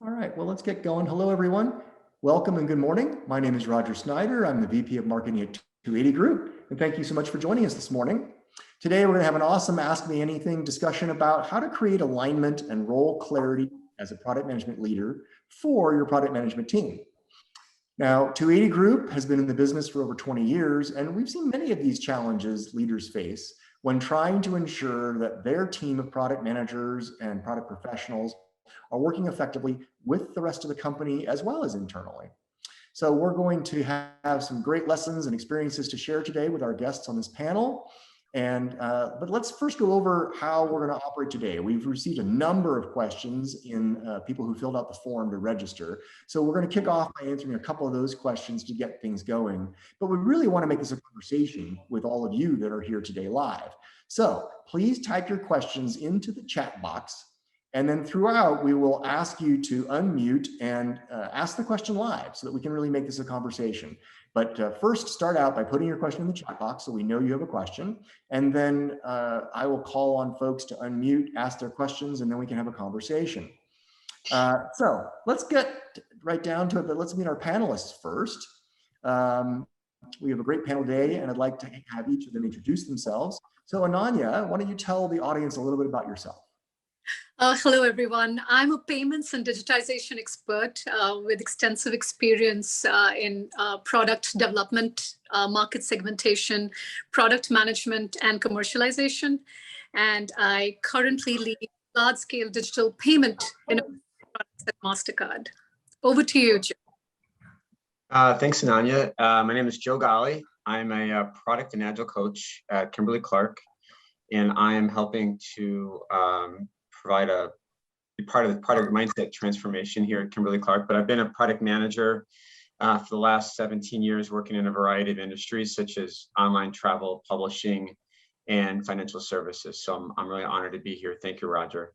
All right, well, let's get going. Hello, everyone. Welcome and good morning. My name is Roger Snyder. I'm the VP of Marketing at 280 Group, and thank you so much for joining us this morning. Today, we're going to have an awesome Ask Me Anything discussion about how to create alignment and role clarity as a product management leader for your product management team. Now, 280 Group has been in the business for over 20 years, and we've seen many of these challenges leaders face when trying to ensure that their team of product managers and product professionals are working effectively with the rest of the company as well as internally. So we're going to have some great lessons and experiences to share today with our guests on this panel. But let's first go over how we're going to operate today. We've received a number of questions in people who filled out the form to register. So we're going to kick off by answering a couple of those questions to get things going. But we really want to make this a conversation with all of you that are here today live. So please type your questions into the chat box. And then throughout, we will ask you to unmute and ask the question live so that we can really make this a conversation. But first, start out by putting your question in the chat box so we know you have a question. And then I will call on folks to unmute, ask their questions, and then we can have a conversation. So let's get right down to it, but let's meet our panelists first. We have a great panel today, and I'd like to have each of them introduce themselves. So Ananya, why don't you tell the audience a little bit about yourself? Hello, everyone. I'm a payments and digitization expert with extensive experience in product development, market segmentation, product management, and commercialization. And I currently lead large-scale digital payment in products at MasterCard. Over to you, Joe. Thanks, Ananya. My name is Joe Gali. I'm a product and agile coach at Kimberly-Clark, and I am helping to be part of the product mindset transformation here at Kimberly-Clark. But I've been a product manager for the last 17 years, working in a variety of industries such as online travel, publishing, and financial services. So I'm really honored to be here. Thank you, Roger.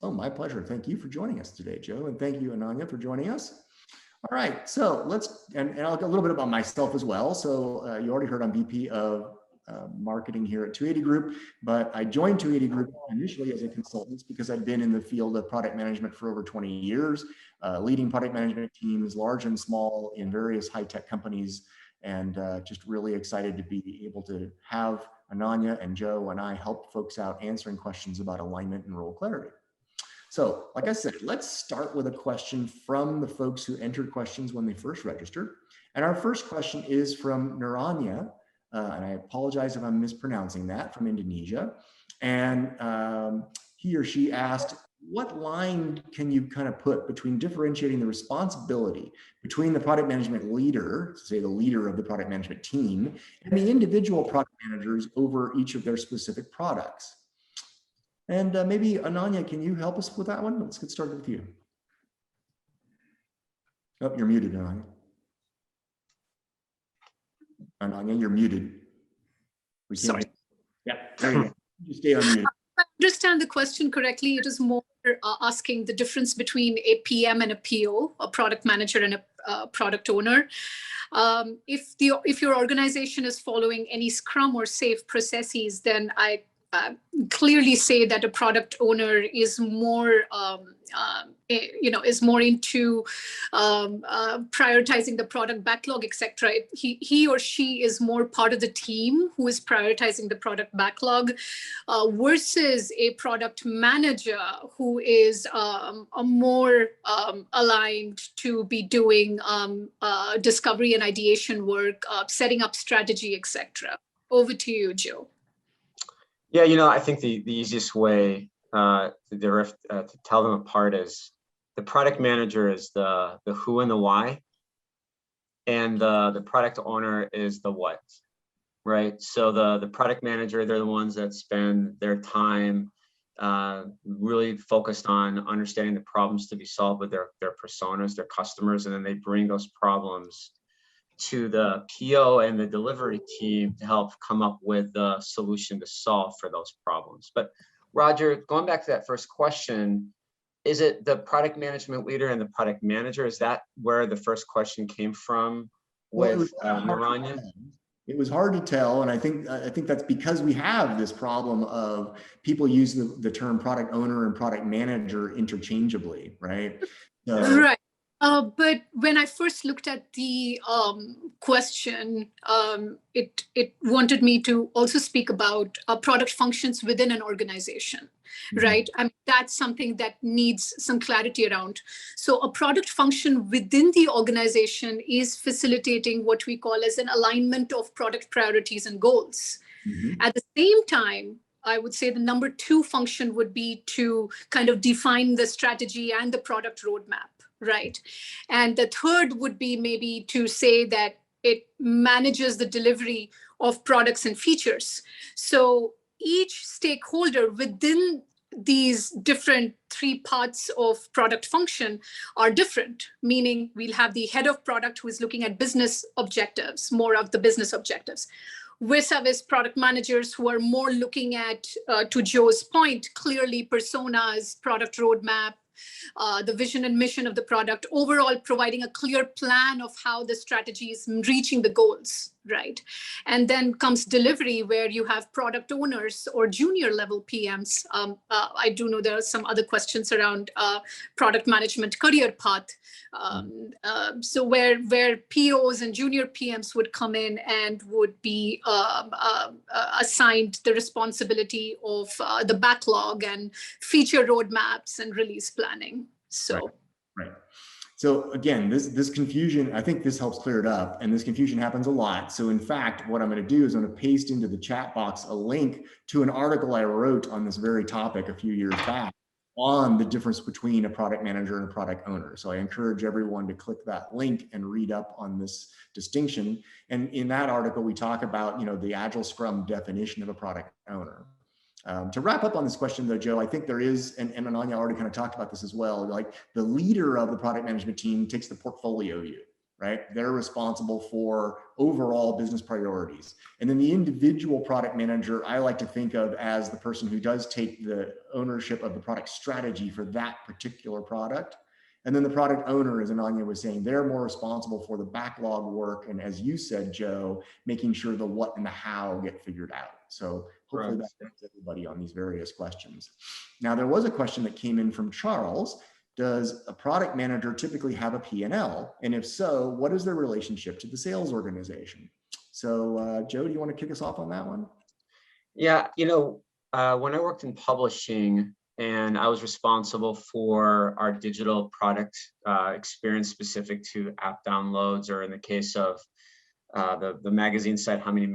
Oh, my pleasure. Thank you for joining us today, Joe. And thank you, Ananya, for joining us. All right, so and I'll get a little bit about myself as well. So you already heard I'm VP of marketing here at 280 Group, but I joined 280 Group initially as a consultant because I'd been in the field of product management for over 20 years, leading product management teams, large and small, in various high-tech companies, and just really excited to be able to have Ananya and Joe and I help folks out answering questions about alignment and role clarity. So, like I said, let's start with a question from the folks who entered questions when they first registered. And our first question is from Naranya, and I apologize if I'm mispronouncing that, from Indonesia. And he or she asked, what line can you kind of put between differentiating the responsibility between the product management leader, say the leader of the product management team, and the individual product managers over each of their specific products? And maybe Ananya, can you help us with that one? Let's get started with you. Oh, you're muted, Ananya. Ananya, you're muted. Sorry. Yeah, there you go. You stay unmuted. If I understand the question correctly, it is more asking the difference between a PM and a PO, a product manager and a product owner. If your organization is following any Scrum or SAFe processes, then I clearly say that a product owner is more, is more into prioritizing the product backlog, etc. He or she is more part of the team who is prioritizing the product backlog, versus a product manager who is more aligned to be doing discovery and ideation work, setting up strategy, etc. Over to you, Joe. Yeah, I think the easiest way to tell them apart is the product manager is the who and the why, and the product owner is the what, right? So the product manager, they're the ones that spend their time really focused on understanding the problems to be solved with their personas, their customers, and then they bring those problems to the PO and the delivery team to help come up with the solution to solve for those problems. But Roger, going back to that first question, is it the product management leader and the product manager? Is that where the first question came from with Naranya? It was hard to tell, and I think that's because we have this problem of people use the term product owner and product manager interchangeably, right? So, Right. But when I first looked at the question, it wanted me to also speak about product functions within an organization, mhm, right? I mean, that's something that needs some clarity around. So a product function within the organization is facilitating what we call as an alignment of product priorities and goals. mhm, At the same time, I would say the number two function would be to kind of define the strategy and the product roadmap, right? And the third would be maybe to say that it manages the delivery of products and features. So each stakeholder within these different three parts of product function are different, meaning we'll have the head of product who is looking at business objectives, more of the business objectives, vis-a-vis product managers who are more looking at, to Joe's point, clearly personas, product roadmap, the vision and mission of the product, overall providing a clear plan of how the strategy is reaching the goals, right? And then comes delivery, where you have product owners or junior level PMs. I do know there are some other questions around product management career path. So where POs and junior PMs would come in and would be assigned the responsibility of the backlog and feature roadmaps and release planning. So. right. So again, this confusion, I think this helps clear it up, and this confusion happens a lot. So in fact, what I'm going to do is I'm going to paste into the chat box a link to an article I wrote on this very topic a few years back on the difference between a product manager and a product owner. So I encourage everyone to click that link and read up on this distinction. And in that article, we talk about, the Agile Scrum definition of a product owner. To wrap up on this question though, Joe, I think there is, and Ananya already kind of talked about this as well, like the leader of the product management team takes the portfolio view, right? They're responsible for overall business priorities. And then the individual product manager, I like to think of as the person who does take the ownership of the product strategy for that particular product. And then the product owner, as Ananya was saying, they're more responsible for the backlog work. And as you said, Joe, making sure the what and the how get figured out. So hopefully that helps everybody on these various questions. Now, there was a question that came in from Charles. Does a product manager typically have a P&L? And if so, what is their relationship to the sales organization? So Joe, do you want to kick us off on that one? Yeah, when I worked in publishing, and I was responsible for our digital product experience specific to app downloads, or in the case of the magazine site, how many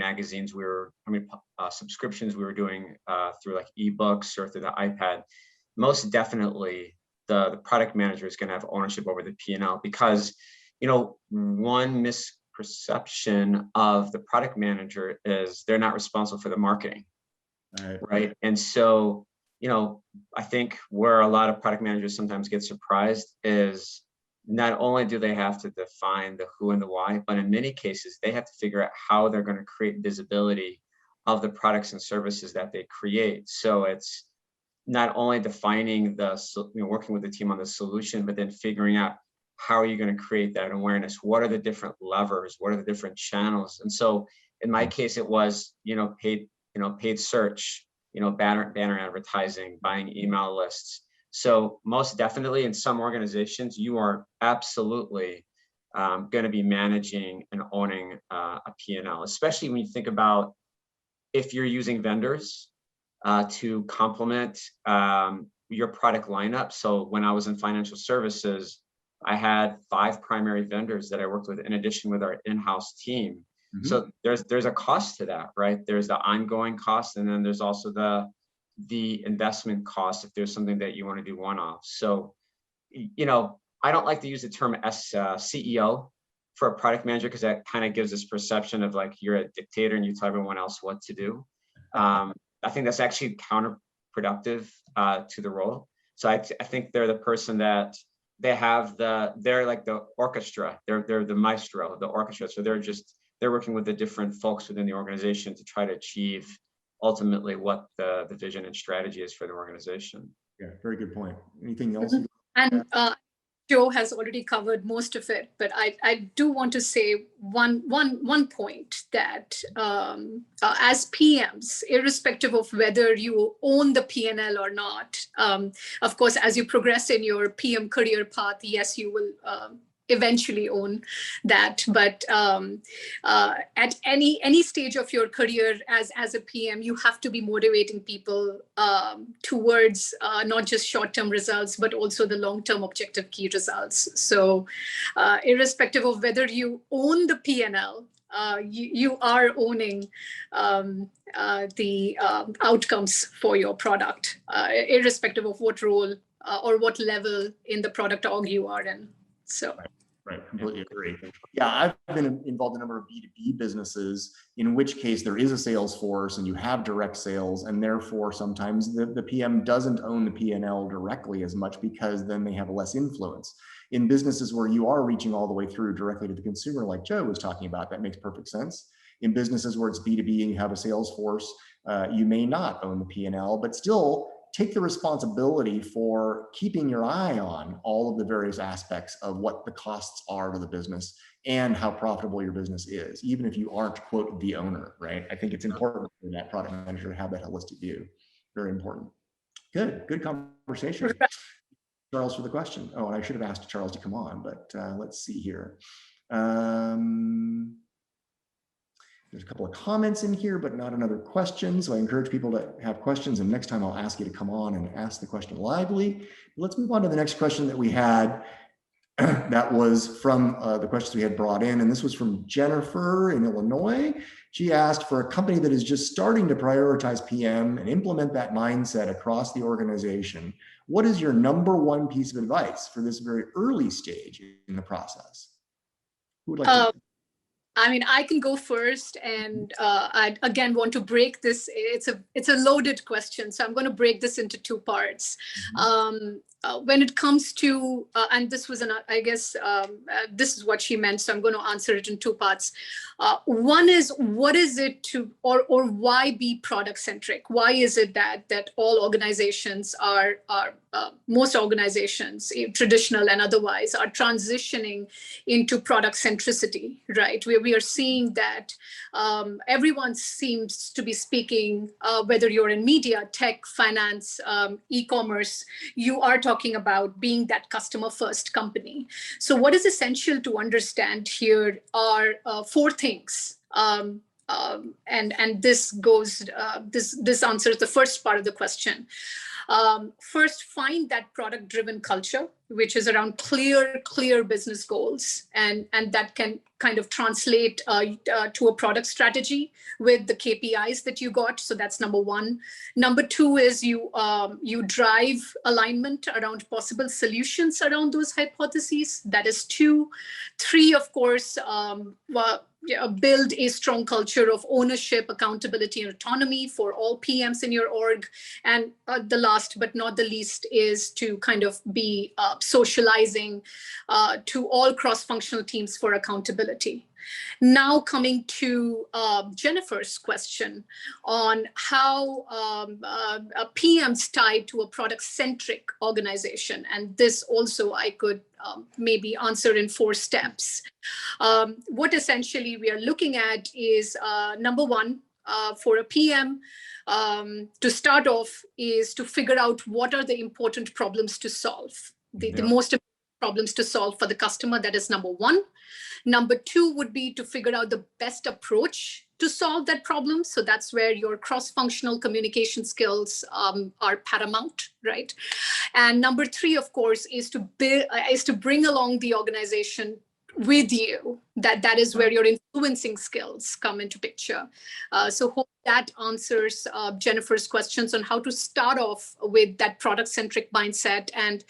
subscriptions we were doing through like ebooks or through the iPad. Most definitely, the product manager is going to have ownership over the P&L, because one misperception of the product manager is they're not responsible for the marketing, right? And so I think where a lot of product managers sometimes get surprised is not only do they have to define the who and the why, but in many cases, they have to figure out how they're going to create visibility of the products and services that they create. So it's not only defining working with the team on the solution, but then figuring out how are you going to create that awareness? What are the different levers? What are the different channels? And so in my case, it was, paid search, banner advertising, buying email lists. So most definitely in some organizations, you are absolutely going to be managing and owning a P&L, especially when you think about if you're using vendors to complement your product lineup. So when I was in financial services, I had 5 primary vendors that I worked with in addition with our in-house team. Mm-hmm. So there's a cost to that, right? There's the ongoing cost, and then there's also the investment cost if there's something that you want to do one-off. So, I don't like to use the term CEO for a product manager, because that kind of gives this perception of like you're a dictator and you tell everyone else what to do. I think that's actually counterproductive to the role. So I think they're the person that they're like the orchestra. They're the maestro of the orchestra. So they're working with the different folks within the organization to try to achieve ultimately what the vision and strategy is for the organization. Yeah, very good point. Anything else? And Joe has already covered most of it, but I do want to say one point that as PMs, irrespective of whether you own the P&L or not, of course, as you progress in your PM career path, yes, you will eventually own that. But at any stage of your career as a PM, you have to be motivating people towards not just short-term results, but also the long-term objective key results. So irrespective of whether you own the P&L, you are owning the outcomes for your product, irrespective of what role or what level in the product org you are in. So. Right, completely agree. Yeah, I've been involved in a number of B2B businesses, in which case there is a sales force and you have direct sales, and therefore sometimes the PM doesn't own the P&L directly as much, because then they have less influence. In businesses where you are reaching all the way through directly to the consumer, like Joe was talking about, that makes perfect sense. In businesses where it's B2B and you have a sales force, you may not own the P&L, but still take the responsibility for keeping your eye on all of the various aspects of what the costs are to the business and how profitable your business is, even if you aren't, quote, the owner, right? I think it's important for that product manager to have that holistic view. Very important. Good conversation. Charles for the question. Oh, and I should have asked Charles to come on, but let's see here. There's a couple of comments in here, but not another question. So I encourage people to have questions, and next time I'll ask you to come on and ask the question lively. Let's move on to the next question that we had. That was from the questions we had brought in, and this was from Jennifer in Illinois. She asked, for a company that is just starting to prioritize PM and implement that mindset across the organization, what is your #1 piece of advice for this very early stage in the process? Who would like to? I mean, I can go first, and I again want to break this. It's a loaded question, so I'm going to break this into two parts. When it comes to, and this was I guess this is what she meant, so I'm going to answer it in two parts. One is, what is it to, or why be product centric? Why is it that all organizations are most organizations, traditional and otherwise, are transitioning into product centricity, right? We are seeing that everyone seems to be speaking, whether you're in media, tech, finance, e-commerce, you are talking about being that customer first company. So what is essential to understand here are four things. And this goes, this answers the first part of the question. First, find that product-driven culture, which is around clear business goals, and that can kind of translate to a product strategy with the KPIs that you got. So that's #1. #2 is you drive alignment around possible solutions around those hypotheses. That is 2. 3, of course, build a strong culture of ownership, accountability, and autonomy for all PMs in your org. And the last but not the least is to kind of be socializing to all cross-functional teams for accountability. Now coming to Jennifer's question on how PMs tied to a product-centric organization. And this also I could maybe answer in 4 steps. What essentially we are looking at is #1, for a PM, to start off, is to figure out what are the important problems to solve, the most important problems to solve for the customer. That is #1. #2 would be to figure out the best approach to solve that problem. So that's where your cross-functional communication skills are paramount, right? And #3, of course, is to bring along the organization with you. That is where your influencing skills come into picture. So hope that answers Jennifer's questions on how to start off with that product-centric mindset, and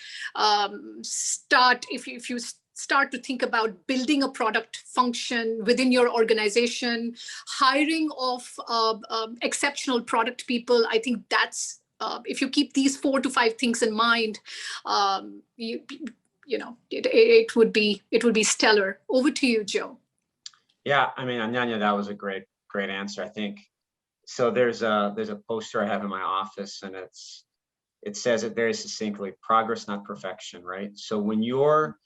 start, if you start to think about building a product function within your organization, hiring of exceptional product people. I think that's, if you keep these 4 to 5 things in mind, it would be stellar. Over to you, Joe. Yeah, I mean, Ananya, that was a great answer. I think so. There's a poster I have in my office, and it says it very succinctly, progress, not perfection, right? So when you're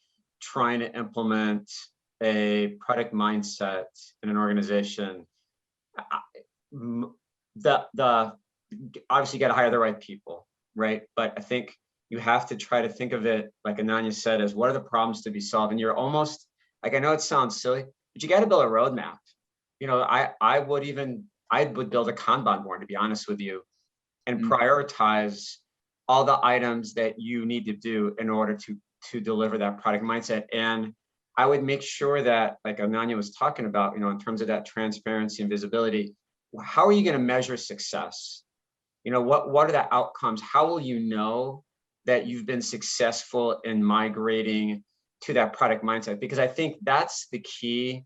trying to implement a product mindset in an organization, the obviously you got to hire the right people, right? But I think you have to try to think of it, like Ananya said, as what are the problems to be solved? And you're almost like, I know it sounds silly, but you got to build a roadmap. You know, I would build a Kanban board, to be honest with you, and prioritize all the items that you need to do in order to deliver that product mindset. And I would make sure that, like Ananya was talking about, you know, in terms of that transparency and visibility, how are you going to measure success? You know, what are the outcomes? How will you know that you've been successful in migrating to that product mindset? Because I think that's the key.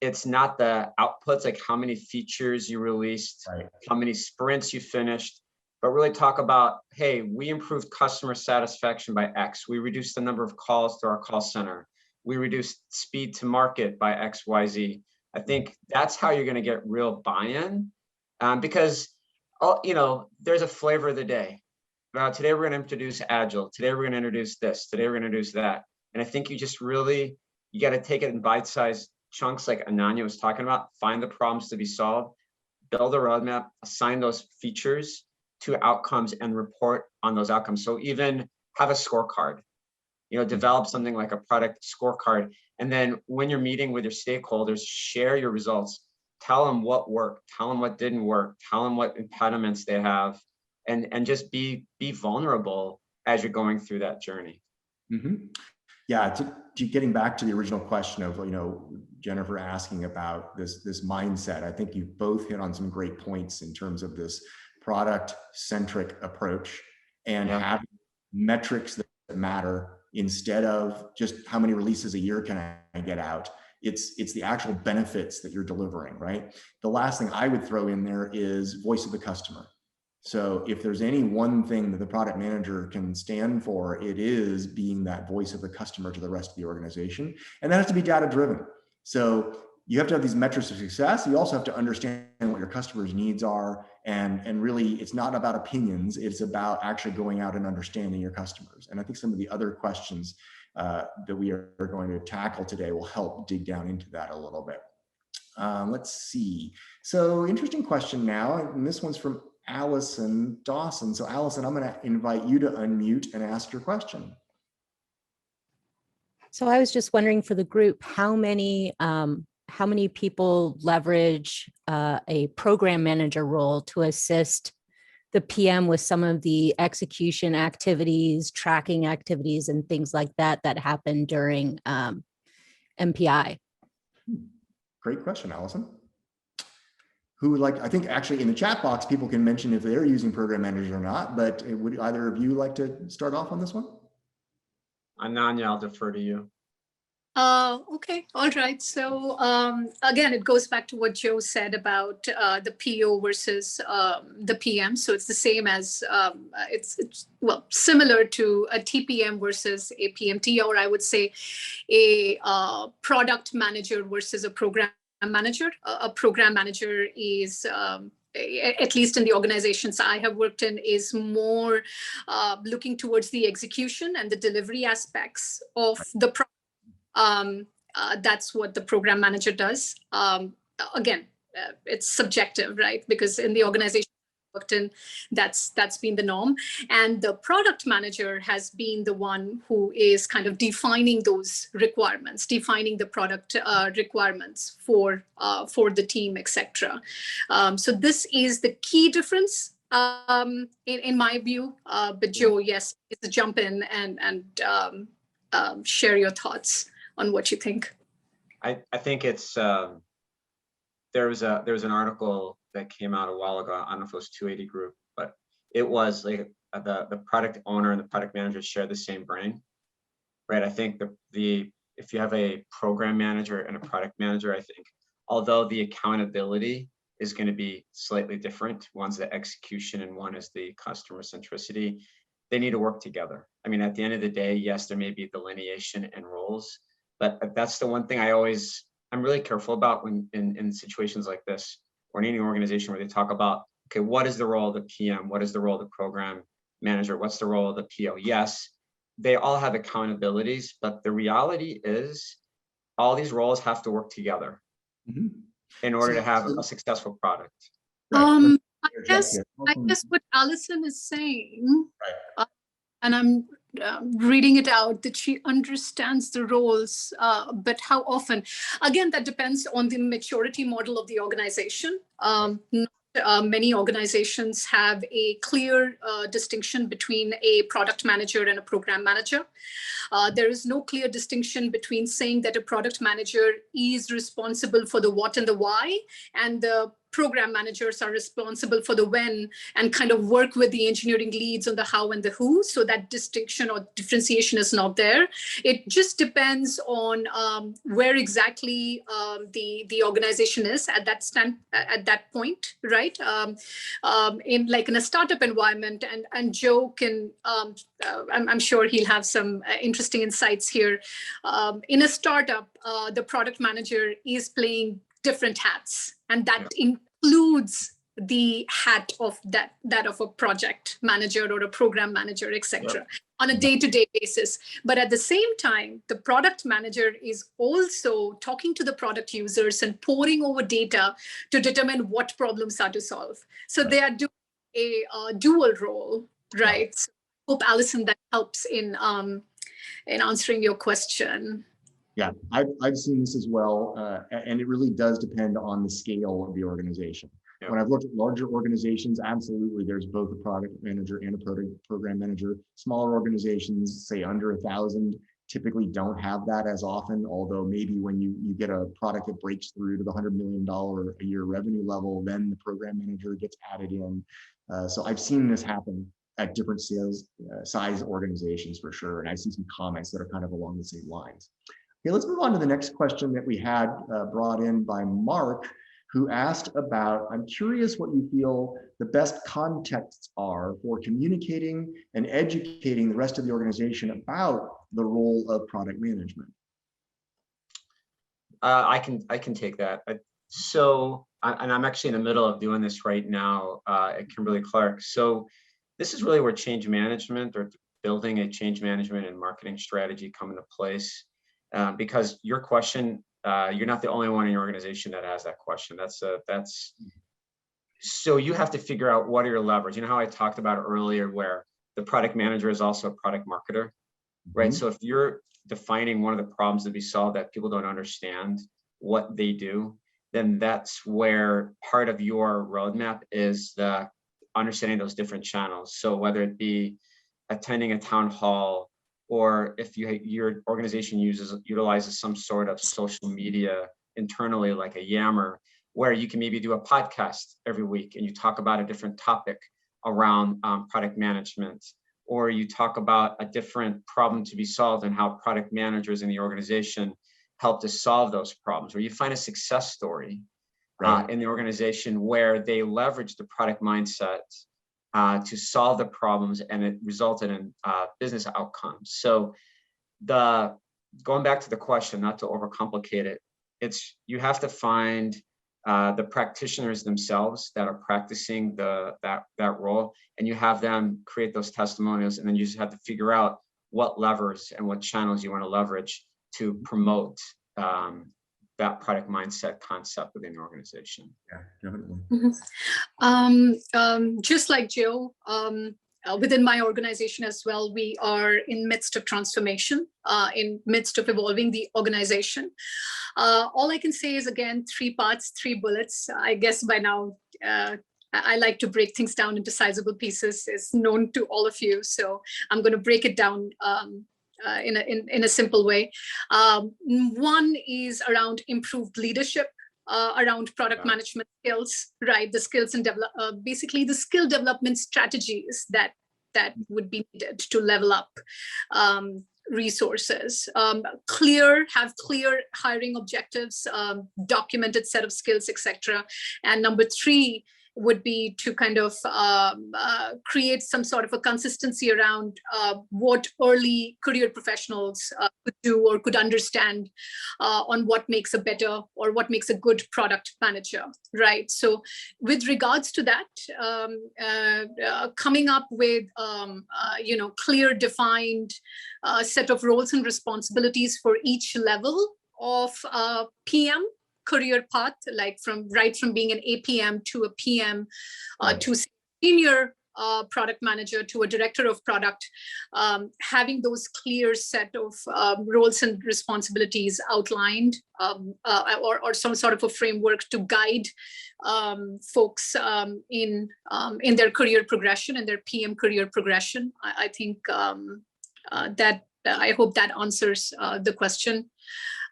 It's not the outputs, like how many features you released, Right. how many sprints you finished, but really talk about, hey, we improved customer satisfaction by X. We reduced the number of calls to our call center. We reduced speed to market by X, Y, Z. I think that's how you're going to get real buy-in, because, you know, there's a flavor of the day. Today we're going to introduce Agile. Today we're going to introduce this. Today we're going to introduce that. And I think you just really, you got to take it in bite-sized chunks, like Ananya was talking about. Find the problems to be solved, build a roadmap, assign those features to outcomes, and report on those outcomes. So even have a scorecard, you know, develop something like a product scorecard. And then when you're meeting with your stakeholders, share your results. Tell them what worked, tell them what didn't work, tell them what impediments they have, and just be vulnerable as you're going through that journey. Mm-hmm. Yeah, to getting back to the original question of, you know, Jennifer asking about this mindset, I think you both hit on some great points in terms of this product-centric approach and having metrics that matter instead of just how many releases a year can I get out. It's the actual benefits that you're delivering, right? The last thing I would throw in there is voice of the customer. So if there's any one thing that the product manager can stand for, it is being that voice of the customer to the rest of the organization. And that has to be data driven. So you have to have these metrics of success. You also have to understand what your customers' needs are. And really, it's not about opinions. It's about actually going out and understanding your customers. And I think some of the other questions that we are going to tackle today will help dig down into that a little bit. Let's see. So interesting question now. And this one's from Allison Dawson. So Allison, I'm going to invite you to unmute and ask your question. So I was just wondering for the group, how many people leverage a program manager role to assist the PM with some of the execution activities, tracking activities, and things like that that happen during MPI? Great question, Allison. Who would like, I think actually in the chat box, people can mention if they're using program managers or not, but would either of you like to start off on this one? Ananya, I'll defer to you. Okay, all right. So again, it goes back to what Joe said about the PO versus the PM. So it's the same as it's well similar to a TPM versus a PMT, or I would say a product manager versus a program manager. A program manager is at least in the organizations I have worked in, is more looking towards the execution and the delivery aspects of the product. That's what the program manager does. Again, it's subjective, right? Because in the organization I worked in, that's been the norm. And the product manager has been the one who is kind of defining those requirements, defining the product requirements for the team, etc. So this is the key difference in my view. But Joe, yes, it's a jump in and share your thoughts on what you think. I think it's there was an article that came out a while ago. I don't know if it was 280 Group, but it was like the product owner and the product manager share the same brain, right? I think if you have a program manager and a product manager, I think although the accountability is going to be slightly different, one's the execution and one is the customer centricity, they need to work together. I mean, at the end of the day, yes, there may be delineation and roles, but that's the one thing I'm really careful about when in situations like this, or in any organization where they talk about, okay, what is the role of the PM? What is the role of the program manager? What's the role of the PO? Yes, they all have accountabilities, but the reality is all these roles have to work together Mhm. in order So- to have so- a successful product. Right. I Interject guess here. I guess what Allison is saying, and I'm reading it out, that she understands the roles, but how often? Again, that depends on the maturity model of the organization. Many organizations have a clear distinction between a product manager and a program manager. There is no clear distinction between saying that a product manager is responsible for the what and the why, and the program managers are responsible for the when, and kind of work with the engineering leads on the how and the who. So that distinction or differentiation is not there. It just depends on where exactly the organization is at that point, right? In a startup environment, and Joe can, I'm sure he'll have some interesting insights here. In a startup, the product manager is playing different hats, and that includes the hat of that of a project manager or a program manager, etc., on a day-to-day basis. But at the same time, the product manager is also talking to the product users and poring over data to determine what problems are to solve. So they are doing a dual role, right? So I hope, Allison, that helps in answering your question. Yeah, I've seen this as well, and it really does depend on the scale of the organization. Yeah. When I've looked at larger organizations, absolutely, there's both a product manager and a program manager. Smaller organizations, say under 1,000, typically don't have that as often, although maybe when you get a product that breaks through to the $100 million a year revenue level, then the program manager gets added in. So I've seen this happen at different sales size organizations for sure, and I see some comments that are kind of along the same lines. Okay, let's move on to the next question that we had brought in by Mark, who asked about, I'm curious what you feel the best contexts are for communicating and educating the rest of the organization about the role of product management. I can take that. And I'm actually in the middle of doing this right now at Kimberly-Clark. So this is really where change management, or building a change management and marketing strategy, come into place. Because your question, you're not the only one in your organization that has that question. So you have to figure out what are your levers. You know how I talked about earlier, where the product manager is also a product marketer, right? So if you're defining one of the problems to be solved that people don't understand what they do, then that's where part of your roadmap is the understanding those different channels. So whether it be attending a town hall, or if your organization utilizes some sort of social media internally, like a Yammer, where you can maybe do a podcast every week and you talk about a different topic around product management, or you talk about a different problem to be solved and how product managers in the organization help to solve those problems, or you find a success story in the organization where they leverage the product mindset to solve the problems, and it resulted in business outcomes. So going back to the question, not to overcomplicate it, you have to find the practitioners themselves that are practicing that role, and you have them create those testimonials, and then you just have to figure out what levers and what channels you want to leverage to promote that product mindset concept within your organization. Yeah, definitely. Just like Joe, within my organization as well, we are in midst of transformation, in midst of evolving the organization. All I can say is, again, 3 parts, 3 bullets. I guess by now, I like to break things down into sizable pieces. It's known to all of you, so I'm going to break it down in a simple way. One is around improved leadership, around product management skills, right? The skills and basically the skill development strategies that would be needed to level up resources. Have clear hiring objectives, documented set of skills, etc. And number 3 would be to kind of create some sort of a consistency around what early career professionals could do or could understand on what makes a better or what makes a good product manager, right? So with regards to that, coming up with clear defined set of roles and responsibilities for each level of PM career path, like from being an APM to a PM, to senior product manager to a director of product, having those clear set of roles and responsibilities outlined, or some sort of a framework to guide folks in their career progression and their PM career progression. I think that I hope that answers the question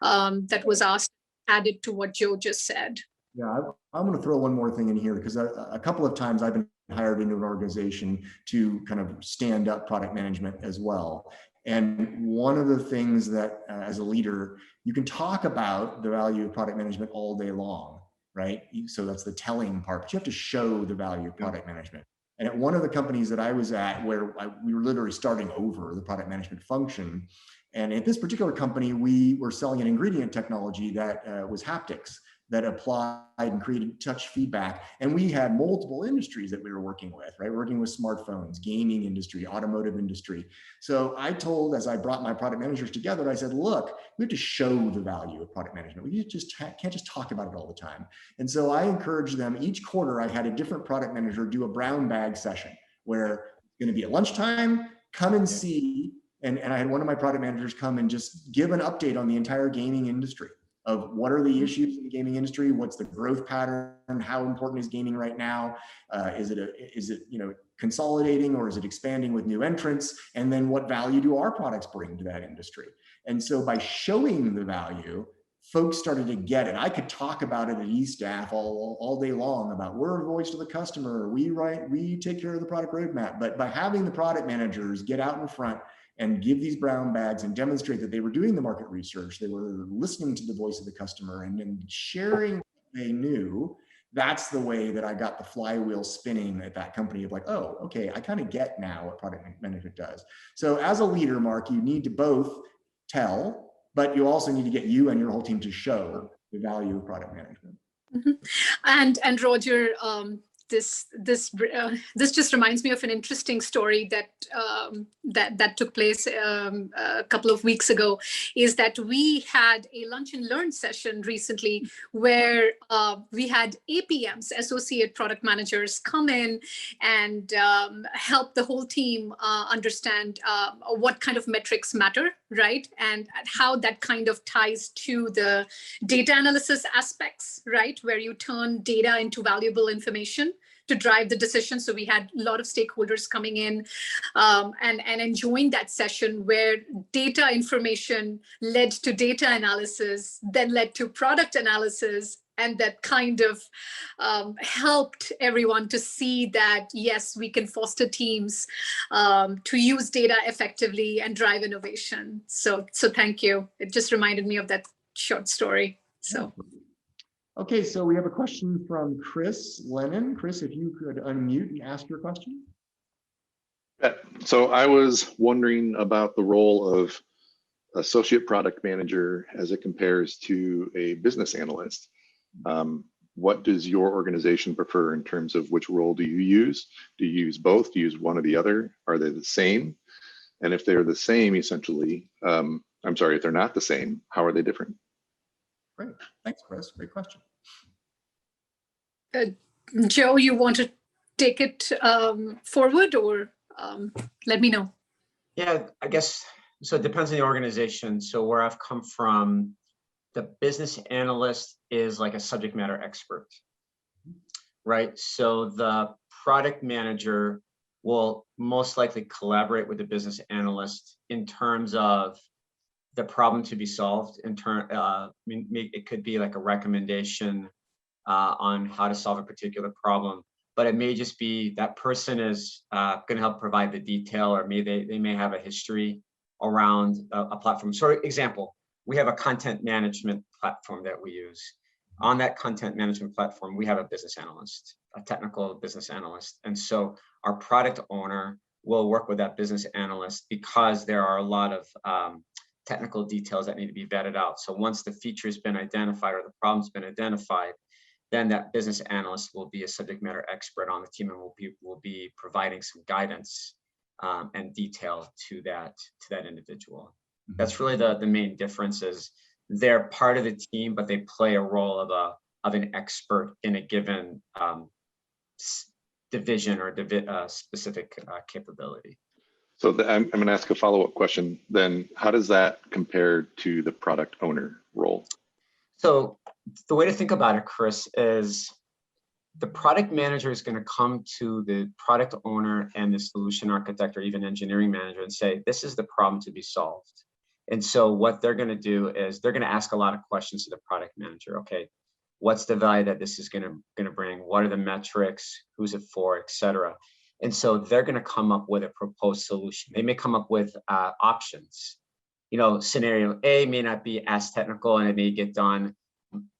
that was asked, added to what Joe just said. Yeah, I'm going to throw one more thing in here, because a couple of times I've been hired into an organization to kind of stand up product management as well. And one of the things that as a leader, you can talk about the value of product management all day long, right? So that's the telling part, but you have to show the value of product management. And at one of the companies that I was at, where we were literally starting over the product management function, and at this particular company, we were selling an ingredient technology that was haptics, that applied and created touch feedback. And we had multiple industries that we were working with, right? Working with smartphones, gaming industry, automotive industry. So I told, as I brought my product managers together, I said, look, we have to show the value of product management. We just can't just talk about it all the time. And so I encouraged them, each quarter I had a different product manager do a brown bag session, where it's going to be at lunchtime, come and see. And I had one of my product managers come and just give an update on the entire gaming industry, of what are the issues in the gaming industry, what's the growth pattern, how important is gaming right now, is it consolidating, or is it expanding with new entrants, and then what value do our products bring to that industry? And so by showing the value, folks started to get it. I could talk about it at eStaff all day long about we're a voice to the customer, we take care of the product roadmap. But by having the product managers get out in front and give these brown bags and demonstrate that they were doing the market research, they were listening to the voice of the customer and then sharing what they knew, that's the way that I got the flywheel spinning at that company of like, oh, okay, I kind of get now what product management does. So as a leader, Mark, you need to both tell, but you also need to get you and your whole team to show the value of product management. Mm-hmm. And Roger, this just reminds me of an interesting story that took place a couple of weeks ago. Is that we had a lunch and learn session recently where we had APMs, associate product managers, come in and help the whole team understand what kind of metrics matter, right? And how that kind of ties to the data analysis aspects, right? Where you turn data into valuable information to drive the decision. So we had a lot of stakeholders coming in and enjoying that session where data information led to data analysis, then led to product analysis, and that kind of helped everyone to see that, yes, we can foster teams to use data effectively and drive innovation. So thank you. It just reminded me of that short story. So. Okay, so we have a question from Chris Lennon. Chris, if you could unmute and ask your question. So I was wondering about the role of associate product manager as it compares to a business analyst. What does your organization prefer in terms of which role do you use? Do you use both? Do you use one or the other? Are they the same? And if they're the same, essentially, I'm sorry, if they're not the same, how are they different? Great, thanks, Chris. Great question. Joe, you want to take it forward, or let me know? Yeah, I guess, so it depends on the organization. So where I've come from, the business analyst is like a subject matter expert, right? So the product manager will most likely collaborate with the business analyst in terms of the problem to be solved. It could be like a recommendation on how to solve a particular problem, but it may just be that person is going to help provide the detail, or maybe they may have a history around a platform. So example, we have a content management platform that we use. On that content management platform, we have a business analyst. a technical business analyst. And so our product owner will work with that business analyst because there are a lot of technical details that need to be vetted out. So once the feature has been identified or the problem's been identified, then that business analyst will be a subject matter expert on the team and will be providing some guidance and detail to that individual. That's really the main difference. Is they're part of the team, but they play a role of an expert in a given division or specific capability. So I'm going to ask a follow-up question then. How does that compare to the product owner role? So the way to think about it, Chris, is the product manager is going to come to the product owner and the solution architect or even engineering manager and say, this is the problem to be solved. And so what they're going to do is they're going to ask a lot of questions to the product manager. Okay, what's the value that this is going to bring? What are the metrics? Who's it for, et cetera? And so they're going to come up with a proposed solution. They may come up with options. You know, scenario A may not be as technical and it may get done,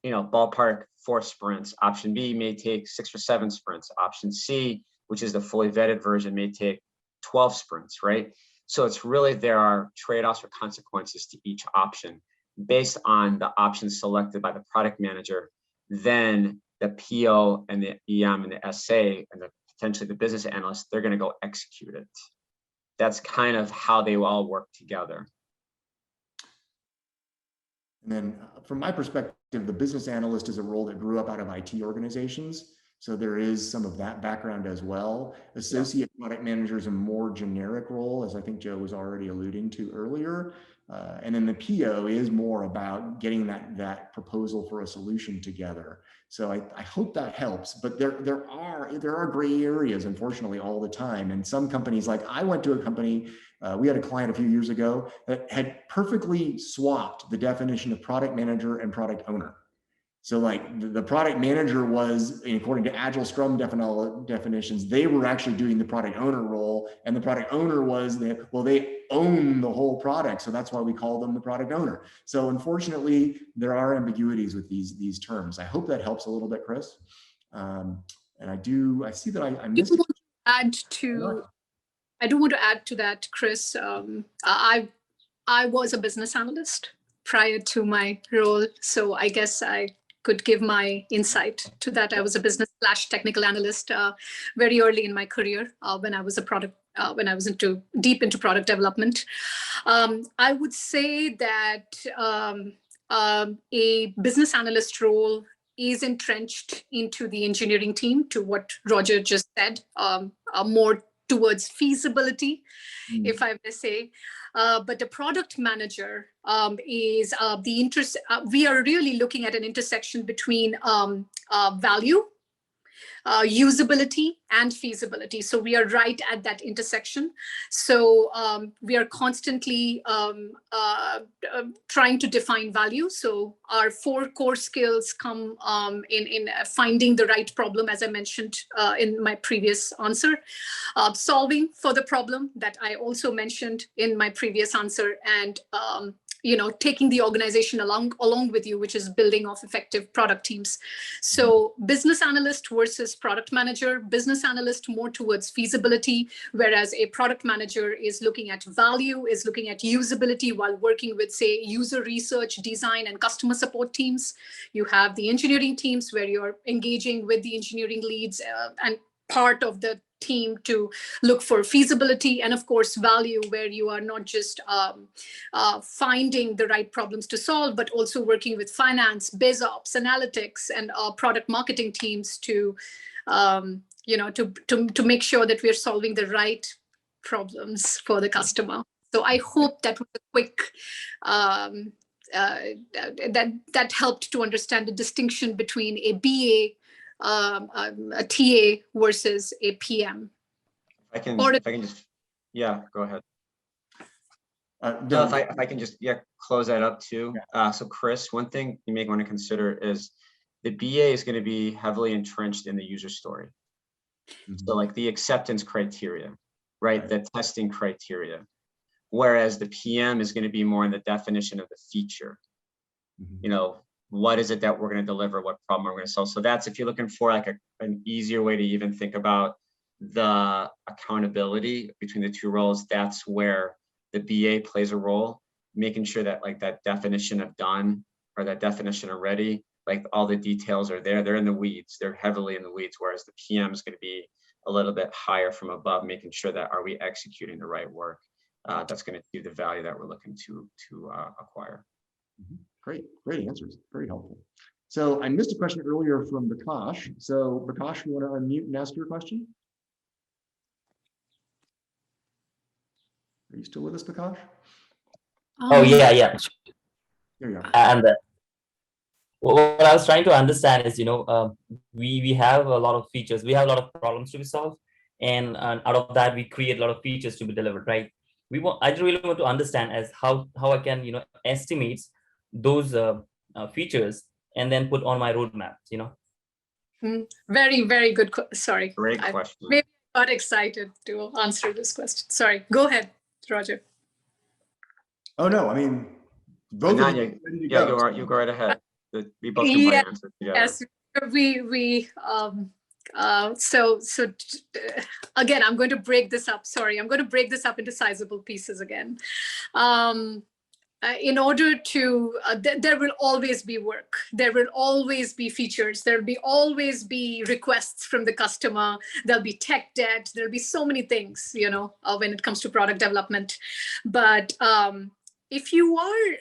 you know, ballpark 4 sprints. Option B may take 6 or 7 sprints. Option C, which is the fully vetted version, may take 12 sprints, right? So it's really, there are trade-offs or consequences to each option based on the options selected by the product manager. Then the PO and the EM and the SA and potentially the business analyst, they're going to go execute it. That's kind of how they all work together. And then from my perspective, the business analyst is a role that grew up out of IT organizations. So there is some of that background as well. Associate product manager is a more generic role, as I think Joe was already alluding to earlier. And then the PO is more about getting that proposal for a solution together. So I hope that helps, but there are gray areas, unfortunately, all the time. And some companies, like I went to a company, we had a client a few years ago that had perfectly swapped the definition of product manager and product owner. So like the product manager was, according to Agile Scrum definitions, they were actually doing the product owner role, and the product owner was they own the whole product. So that's why we call them the product owner. So unfortunately, there are ambiguities with these terms. I hope that helps a little bit, Chris. And I see that I missed. I do want to add to that, Chris. I was a business analyst prior to my role, so I guess I could give my insight to that. I was a business/technical analyst very early in my career when I was deep into product development. I would say that a business analyst role is entrenched into the engineering team, to what Roger just said, more towards feasibility, if I may say. But the product manager is the interest. We are really looking at an intersection between value, usability, and feasibility. So we are right at that intersection. So we are constantly trying to define value. So our 4 core skills come in finding the right problem, as I mentioned in my previous answer, solving for the problem that I also mentioned in my previous answer, and taking the organization along with you, which is building of effective product teams. So business analyst versus product manager, business analyst more towards feasibility, whereas a product manager is looking at value, is looking at usability while working with, say, user research, design, and customer support teams. You have the engineering teams where you're engaging with the engineering leads and part of the team to look for feasibility, and of course value, where you are not just finding the right problems to solve, but also working with finance, biz ops, analytics, and product marketing teams to make sure that we're solving the right problems for the customer. So I hope that was a quick that helped to understand the distinction between a BA, a TA versus a PM. If I can just, go ahead. No, if I can just close that up too. So Chris, one thing you may want to consider is the BA is going to be heavily entrenched in the user story. So like the acceptance criteria, right? The testing criteria. Whereas the PM is going to be more in the definition of the feature. what is it that we're going to deliver, what problem we're going to solve. So that's, if you're looking for like an easier way to even think about the accountability between the two roles, that's where the BA plays a role, making sure that like that definition of done or that definition of ready, like all the details are there. They're in the weeds. They're heavily in the weeds, whereas the PM is going to be a little bit higher from above, making sure that are we executing the right work that's going to do the value that we're looking to acquire. Great answers. Very helpful. So I missed a question earlier from Prakash. So Prakash, you want to unmute and ask your question? Are you still with us, Prakash? Oh, yeah. There you are. And what I was trying to understand is, we have a lot of features, we have a lot of problems to be solved, and out of that, we create a lot of features to be delivered, right? I just really want to understand as how I can, estimate those features and then put on my roadmap, Very, very good. Sorry. Great I question. maybe got excited to answer this question. Sorry. Go ahead, Roger. Oh, no, I mean, both of Ananya, you ready to yeah, go. you go right ahead. We both can Yeah, answer together. Yes, so again, I'm going to break this up. Sorry, I'm going to break this up into sizable pieces again. In order to, there will always be work. There will always be features. There will always be requests from the customer. There'll be tech debt. There'll be so many things, when it comes to product development. But if you are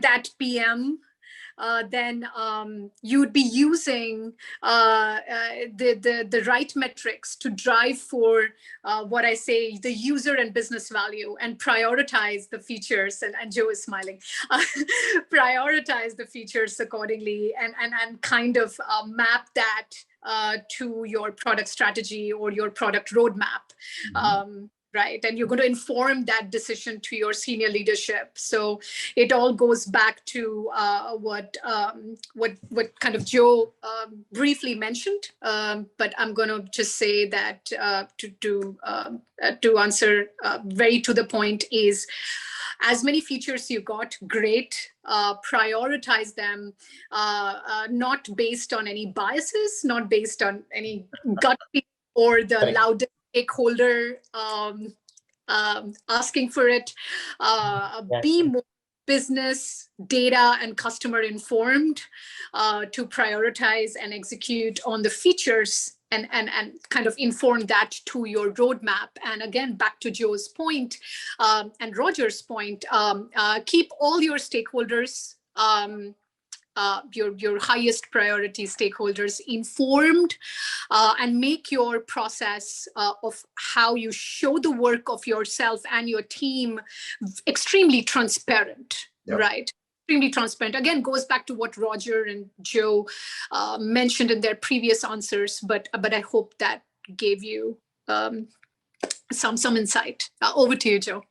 that PM, then you'd be using the right metrics to drive for what I say, the user and business value, and prioritize the features. And Joe is smiling. Prioritize the features accordingly, and kind of map that to your product strategy or your product roadmap. Right, and you're going to inform that decision to your senior leadership. So it all goes back to what kind of Joe briefly mentioned. But I'm going to just say that to answer very to the point is, as many features you got, great. Prioritize them, not based on any biases, not based on any gut feeling or the Right. loudest stakeholder asking for it. Be more business, data, and customer informed to prioritize and execute on the features and kind of inform that to your roadmap. And again, back to Joe's point and Roger's point, keep all your stakeholders, your highest priority stakeholders informed, and make your process of how you show the work of yourself and your team extremely transparent. Yep. Right? Extremely transparent. Again, goes back to what Roger and Joe mentioned in their previous answers, but I hope that gave you some insight. Over to you, Joe.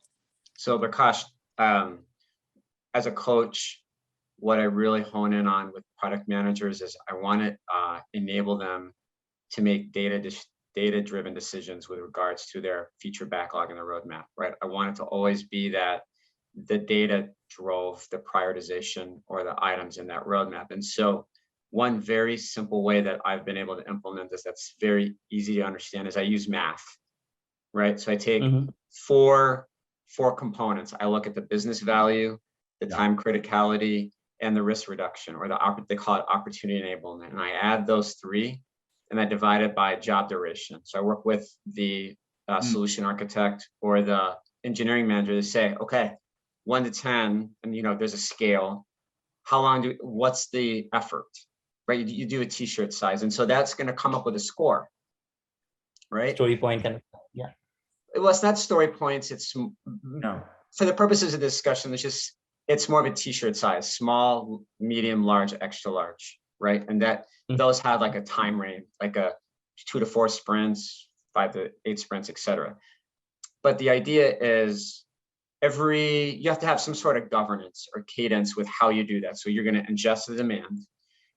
So Prakash, as a coach, what I really hone in on with product managers is I want to enable them to make data-driven decisions with regards to their feature backlog and their roadmap, right? I want it to always be that the data drove the prioritization or the items in that roadmap. And so one very simple way that I've been able to implement this that's very easy to understand is I use math, right? So I take four components. I look at the business value, the time criticality, and the risk reduction, or they call it opportunity enablement. And I add those three, and I divide it by job duration. So I work with the solution architect or the engineering manager to say, okay, 1 to 10, and there's a scale. How long what's the effort, right? You do a t-shirt size. And so that's going to come up with a score, right? Story point kind of, yeah. Well, it's not story points. It's No. For the purposes of the discussion, it's more of a t-shirt size, small, medium, large, extra large, right? And that those have like a time range, like a 2 to 4 sprints, 5 to 8 sprints, etc. But the idea is you have to have some sort of governance or cadence with how you do that. So you're going to ingest the demand,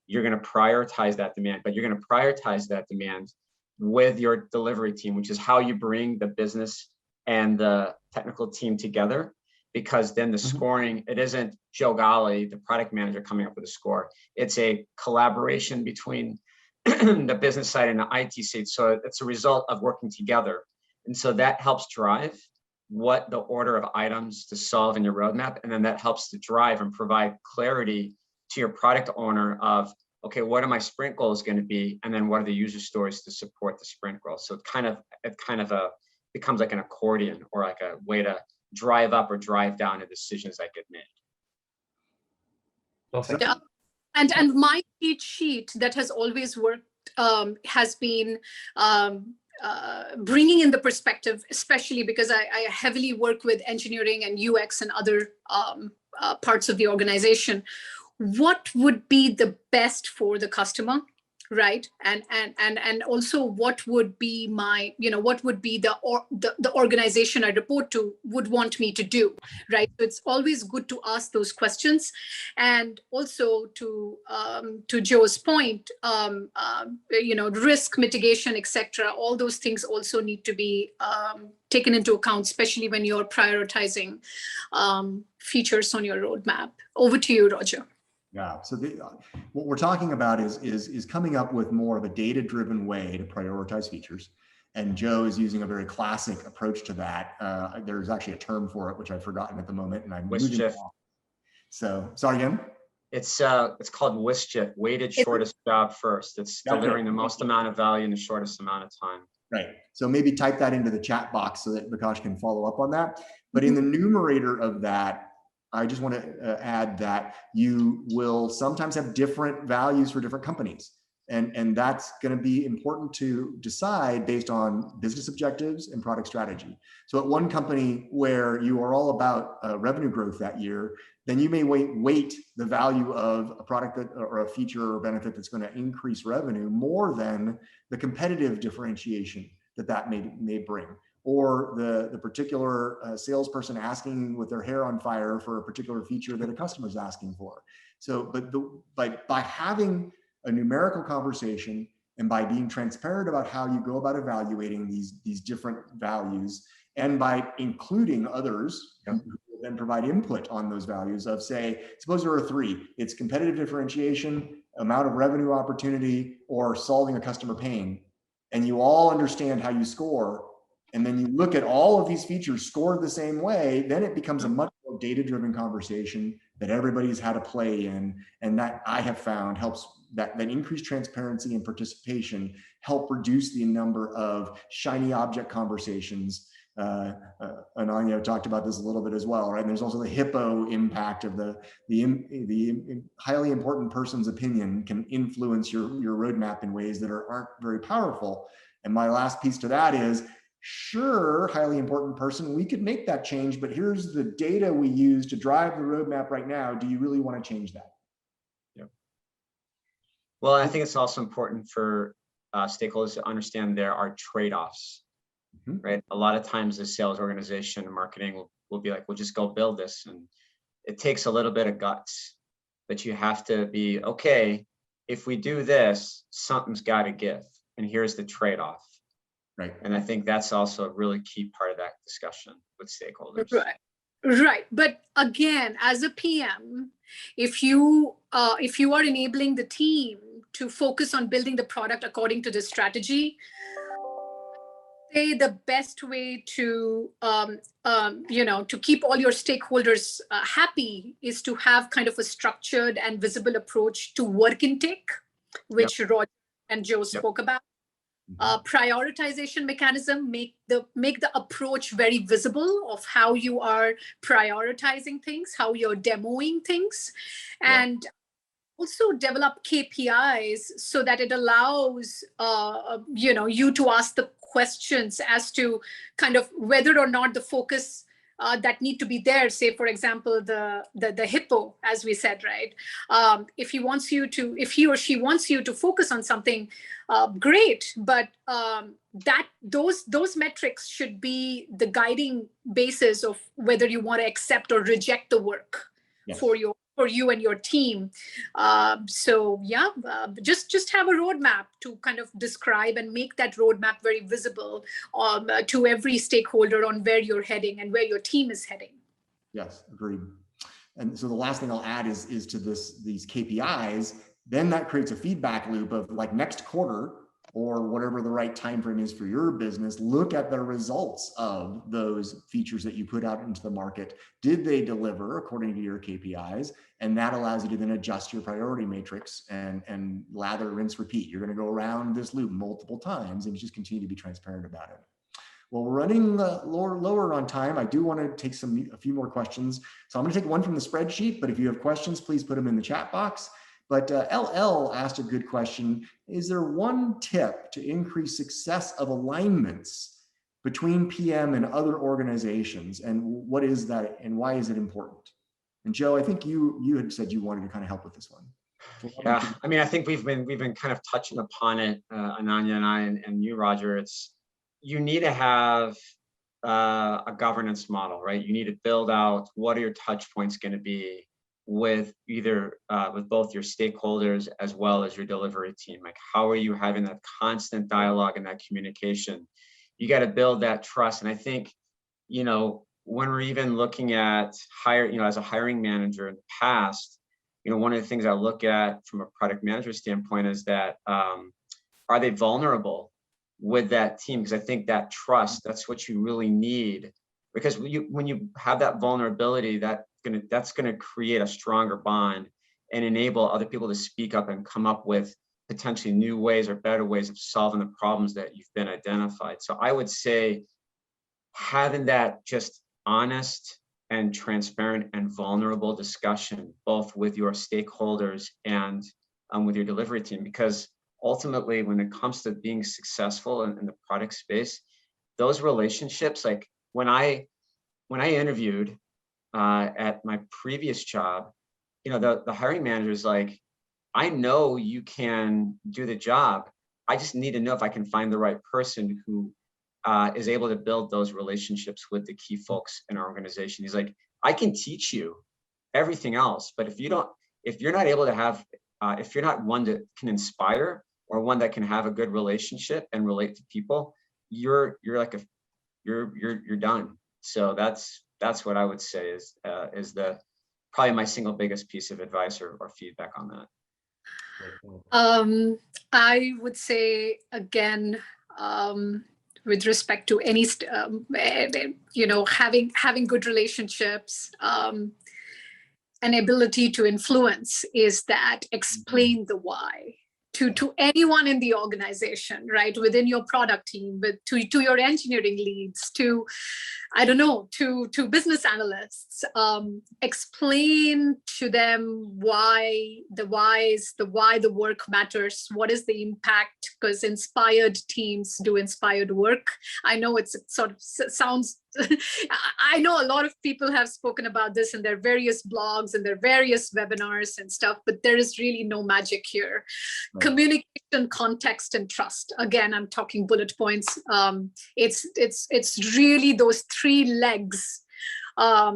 you're going to prioritize that demand, but you're going to prioritize that demand with your delivery team, which is how you bring the business and the technical team together. because then the scoring, it isn't Joe Golly, the product manager, coming up with a score. It's a collaboration between the business side and the IT side. So it's a result of working together. And so that helps drive what the order of items to solve in your roadmap. And then that helps to drive and provide clarity to your product owner of, okay, what are my sprint goals going to be? And then what are the user stories to support the sprint goals? So it kind of becomes like an accordion, or like a way to drive up or drive down the decisions that get made. Perfect. Yeah. And my cheat sheet that has always worked has been bringing in the perspective, especially because I heavily work with engineering and UX and other parts of the organization. What would be the best for the customer, right? And also what would be my, what would be the organization I report to would want me to do, right? So it's always good to ask those questions. And also to Joe's point, risk mitigation, etc. All those things also need to be taken into account, especially when you're prioritizing features on your roadmap. Over to you, Roger. Yeah, so what we're talking about is coming up with more of a data-driven way to prioritize features. And Joe is using a very classic approach to that. There's actually a term for it, which I've forgotten at the moment, and I'm losing it. So, sorry again? It's called WSJF, weighted shortest job first. It's delivering the most amount of value in the shortest amount of time. Right. So maybe type that into the chat box so that Vikash can follow up on that. But in the numerator of that, I just want to add that you will sometimes have different values for different companies. And that's going to be important to decide based on business objectives and product strategy. So at one company where you are all about revenue growth that year, then you may weight the value of a product or a feature or benefit that's going to increase revenue more than the competitive differentiation that may bring. Or the particular salesperson asking with their hair on fire for a particular feature that a customer is asking for. So, but by having a numerical conversation and by being transparent about how you go about evaluating these different values, and by including others who will then provide input on those values of, say, suppose there are three: it's competitive differentiation, amount of revenue opportunity, or solving a customer pain, and you all understand how you score. And then you look at all of these features scored the same way, then it becomes a much more data-driven conversation that everybody's had a play in. And that I have found helps that increased transparency and participation help reduce the number of shiny object conversations. Ananya talked about this a little bit as well, right? And there's also the hippo impact of the highly important person's opinion can influence your roadmap in ways that aren't very powerful. And my last piece to that is, sure, highly important person, we could make that change, but here's the data we use to drive the roadmap right now. Do you really want to change that? Yeah. Well, I think it's also important for stakeholders to understand there are trade-offs, right? A lot of times the sales organization and marketing will be like, we'll just go build this. And it takes a little bit of guts, but you have to be, okay, if we do this, something's got to give. And here's the trade-off. Right. And I think that's also a really key part of that discussion with stakeholders. Right. But again, as a PM, if you are enabling the team to focus on building the product according to the strategy, the best way to to keep all your stakeholders happy is to have kind of a structured and visible approach to work intake, which Roger and Joe spoke about. Prioritization mechanism, make the approach very visible of how you are prioritizing things, how you're demoing things, and also develop KPIs so that it allows you to ask the questions as to kind of whether or not the focus that need to be there, say for example the hippo, as we said, right? If he or she wants you to focus on something, great, but those metrics should be the guiding basis of whether you want to accept or reject the work for you and your team. Just have a roadmap to kind of describe and make that roadmap very visible to every stakeholder on where you're heading and where your team is heading. Yes, agreed. And so the last thing I'll add is to these KPIs, then that creates a feedback loop of like next quarter or whatever the right time frame is for your business, look at the results of those features that you put out into the market. Did they deliver according to your KPIs? And that allows you to then adjust your priority matrix and lather, rinse, repeat. You're going to go around this loop multiple times and you just continue to be transparent about it. Well, we're running lower on time. I do want to take a few more questions. So I'm going to take one from the spreadsheet, but if you have questions, please put them in the chat box. But LL asked a good question. Is there one tip to increase success of alignments between PM and other organizations? And what is that and why is it important? And Joe, I think you had said you wanted to kind of help with this one. Yeah, I mean, I think we've been kind of touching upon it, Ananya and I, and you, Roger. You need to have a governance model, right? You need to build out what are your touch points going to be with either with both your stakeholders as well as your delivery team. Like, how are you having that constant dialogue and that communication? You got to build that trust. And I think, you know, when we're even looking at as a hiring manager in the past, you know, one of the things I look at from a product manager standpoint is that are they vulnerable with that team? Because I think that trust, that's what you really need. Because when you have that vulnerability, that's gonna create a stronger bond and enable other people to speak up and come up with potentially new ways or better ways of solving the problems that you've been identified. So I would say having that just honest and transparent and vulnerable discussion, both with your stakeholders and with your delivery team, because ultimately, when it comes to being successful in the product space, those relationships, like when I interviewed at my previous job, you know, the hiring manager is like, I know you can do the job. I just need to know if I can find the right person who is able to build those relationships with the key folks in our organization. He's like, I can teach you everything else, but if you're not able to have, if you're not one that can inspire or one that can have a good relationship and relate to people, you're done. So that's what I would say is probably my single biggest piece of advice or feedback on that. I would say again, with respect to any, you know, having good relationships, an ability to influence is that explain the why to anyone in the organization, right? Within your product team, to your engineering leads, to, I don't know, to business analysts, explain to them why the work matters, what is the impact, because inspired teams do inspired work. I know it sort of sounds, I know a lot of people have spoken about this in their various blogs and their various webinars and stuff, but there is really no magic here. Right. Communication, context, and trust. Again, I'm talking bullet points. It's really those three legs of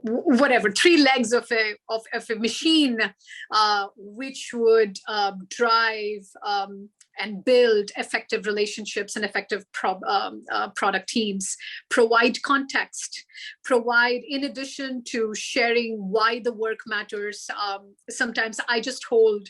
whatever, three legs of a machine, which would drive and build effective relationships and effective product teams. Provide context, provide, in addition to sharing why the work matters. Sometimes I just hold,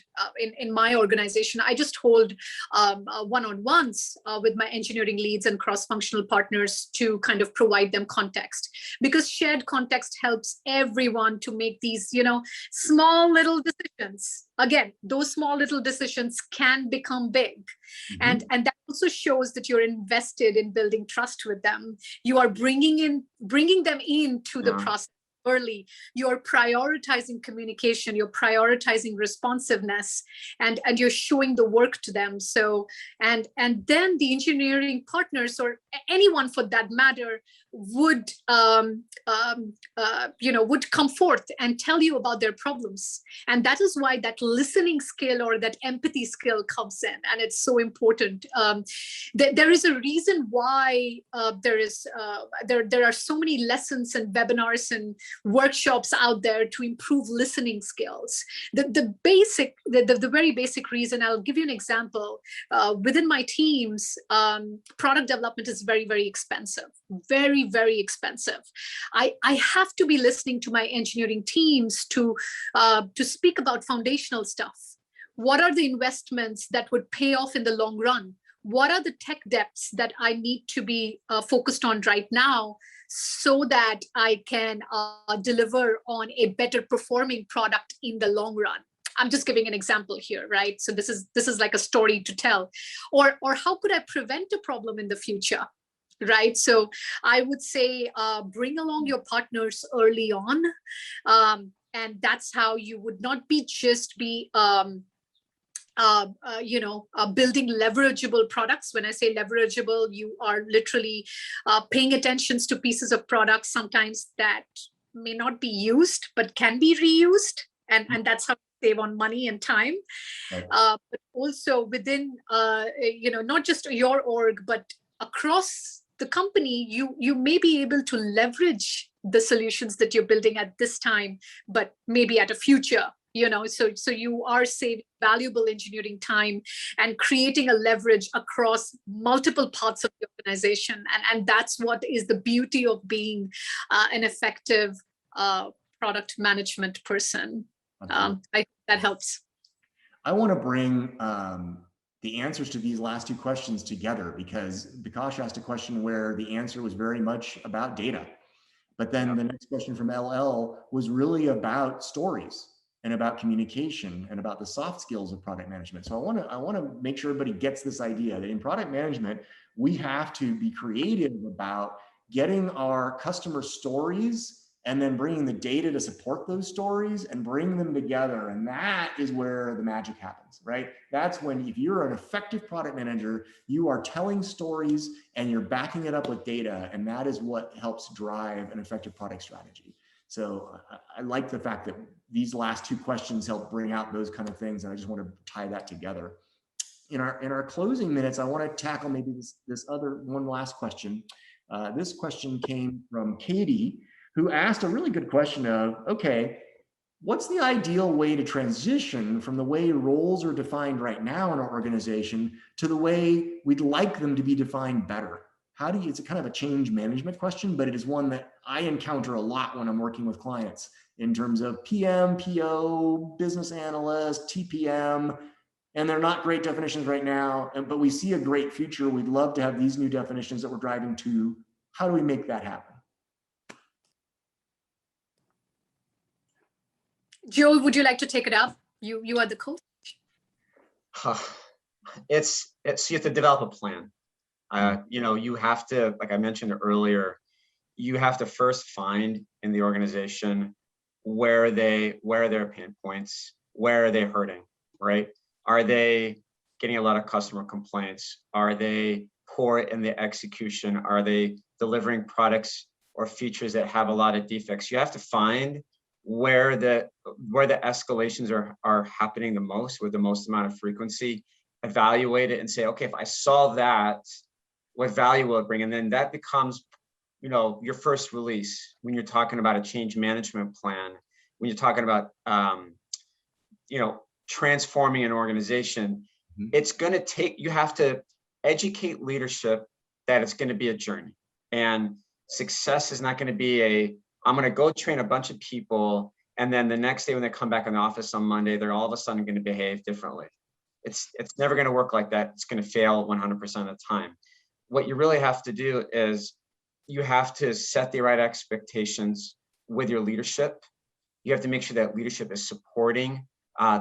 in my organization, I just hold one-on-ones with my engineering leads and cross-functional partners to kind of provide them context, because shared context helps everyone to make these, you know, small little decisions. Again, those small little decisions can become big. Mm-hmm. And that also shows that you're invested in building trust with them. You are bringing them into the process early. You're prioritizing communication, you're prioritizing responsiveness, and you're showing the work to them. So, and then the engineering partners, or anyone for that matter, would would come forth and tell you about their problems. And that is why that listening skill or that empathy skill comes in, and it's so important. There is a reason why there are so many lessons and webinars and workshops out there to improve listening skills. The very basic reason, I'll give you an example. Within my teams, product development is very, very expensive, very, very expensive. I have to be listening to my engineering teams to speak about foundational stuff. What are the investments that would pay off in the long run? What are the tech depths that I need to be focused on right now so that I can deliver on a better performing product in the long run? I'm just giving an example here, right? So this is like a story to tell. Or how could I prevent a problem in the future? Right. So I would say bring along your partners early on. And that's how you would not just be building leverageable products. When I say leverageable, you are literally paying attention to pieces of products sometimes that may not be used, but can be reused. And that's how you save on money and time. Right. But also within, not just your org, but across the company, you may be able to leverage the solutions that you're building at this time, but maybe at a future, so you are saving valuable engineering time and creating a leverage across multiple parts of the organization. And that's what is the beauty of being an effective product management person. I hope that helps. I want to bring the answers to these last two questions together, because Bikash asked a question where the answer was very much about data. But then the next question from LL was really about stories and about communication and about the soft skills of product management. So I want to make sure everybody gets this idea that in product management, we have to be creative about getting our customer stories and then bringing the data to support those stories and bring them together. And that is where the magic happens, right? That's when, if you're an effective product manager, you are telling stories and you're backing it up with data. And that is what helps drive an effective product strategy. So I like the fact that these last two questions help bring out those kind of things. And I just want to tie that together. In our closing minutes, I want to tackle maybe this other one last question. This question came from Katie, who asked a really good question of, okay, what's the ideal way to transition from the way roles are defined right now in our organization to the way we'd like them to be defined better? How do you, it's a kind of a change management question, but it is one that I encounter a lot when I'm working with clients in terms of PM, PO, business analyst, TPM, and they're not great definitions right now, but we see a great future. We'd love to have these new definitions that we're driving to. How do we make that happen? Joel, would you like to take it up? You are the coach. It's you have to develop a plan. You have to, like I mentioned earlier, you have to first find in the organization where are their pain points, where are they hurting, right? Are they getting a lot of customer complaints? Are they poor in the execution? Are they delivering products or features that have a lot of defects? You have to find where the escalations are happening the most, with the most amount of frequency, evaluate it and say, okay, if I solve that, what value will it bring? And then that becomes, your first release when you're talking about a change management plan, when you're talking about, transforming an organization. It's going to take, you have to educate leadership that it's going to be a journey, and success is not going to be I'm going to go train a bunch of people, and then the next day when they come back in the office on Monday, they're all of a sudden going to behave differently. It's never going to work like that. It's going to fail 100% of the time. What you really have to do is you have to set the right expectations with your leadership. You have to make sure that leadership is supporting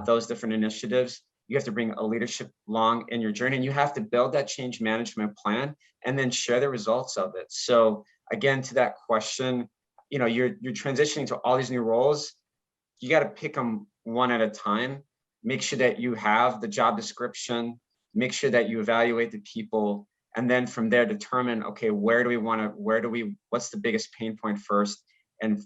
those different initiatives. You have to bring a leadership along in your journey, and you have to build that change management plan and then share the results of it. So again, to that question, you're transitioning to all these new roles. You got to pick them one at a time. Make sure that you have the job description. Make sure that you evaluate the people. And then from there, determine, okay, what's the biggest pain point first? And,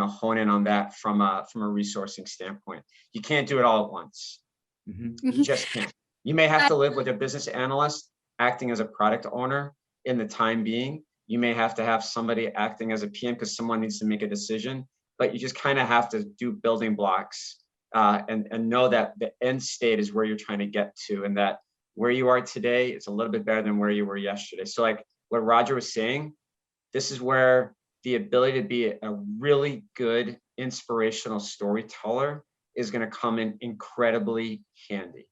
hone in on that from a resourcing standpoint. You can't do it all at once. You just can't. You may have to live with a business analyst acting as a product owner in the time being. You may have to have somebody acting as a PM because someone needs to make a decision, but you just kind of have to do building blocks and know that the end state is where you're trying to get to, and that where you are today, it's a little bit better than where you were yesterday. So like what Roger was saying, this is where the ability to be a really good inspirational storyteller is going to come in incredibly handy,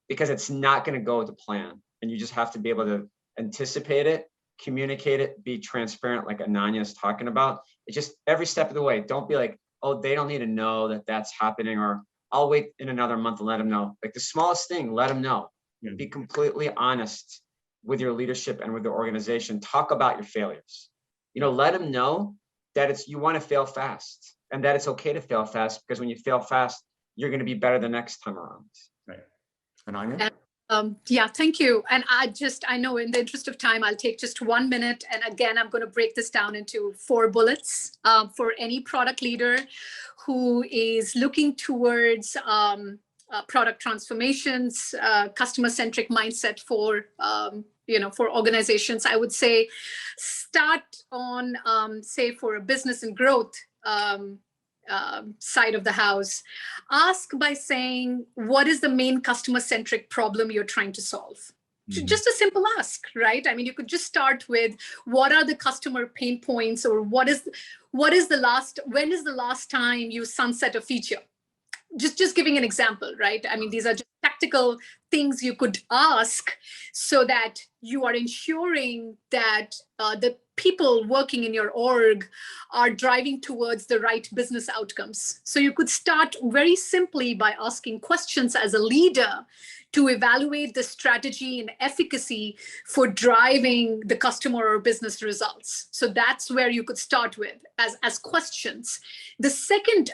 because it's not going to go to plan, and you just have to be able to anticipate it, communicate it, be transparent, like Ananya is talking about. It's just every step of the way. Don't be like, oh, they don't need to know that that's happening, or I'll wait in another month and let them know. Like the smallest thing, let them know. Be completely honest with your leadership and with the organization. Talk about your failures. Let them know that you want to fail fast, and that it's okay to fail fast, because when you fail fast, you're going to be better the next time around. Right. Ananya? Yeah, thank you. And I know in the interest of time, I'll take just 1 minute. And again, I'm going to break this down into 4 bullets for any product leader who is looking towards product transformations, customer-centric mindset for organizations. I would say start on, say, for a business and growth side of the house. Ask by saying, what is the main customer-centric problem you're trying to solve? Just a simple ask, right? I mean, you could just start with, what are the customer pain points, or when is the last time you sunset a feature? Just giving an example, right? I mean, these are just tactical things you could ask, so that you are ensuring that the people working in your org are driving towards the right business outcomes. So you could start very simply by asking questions as a leader to evaluate the strategy and efficacy for driving the customer or business results. So that's where you could start with as questions. The second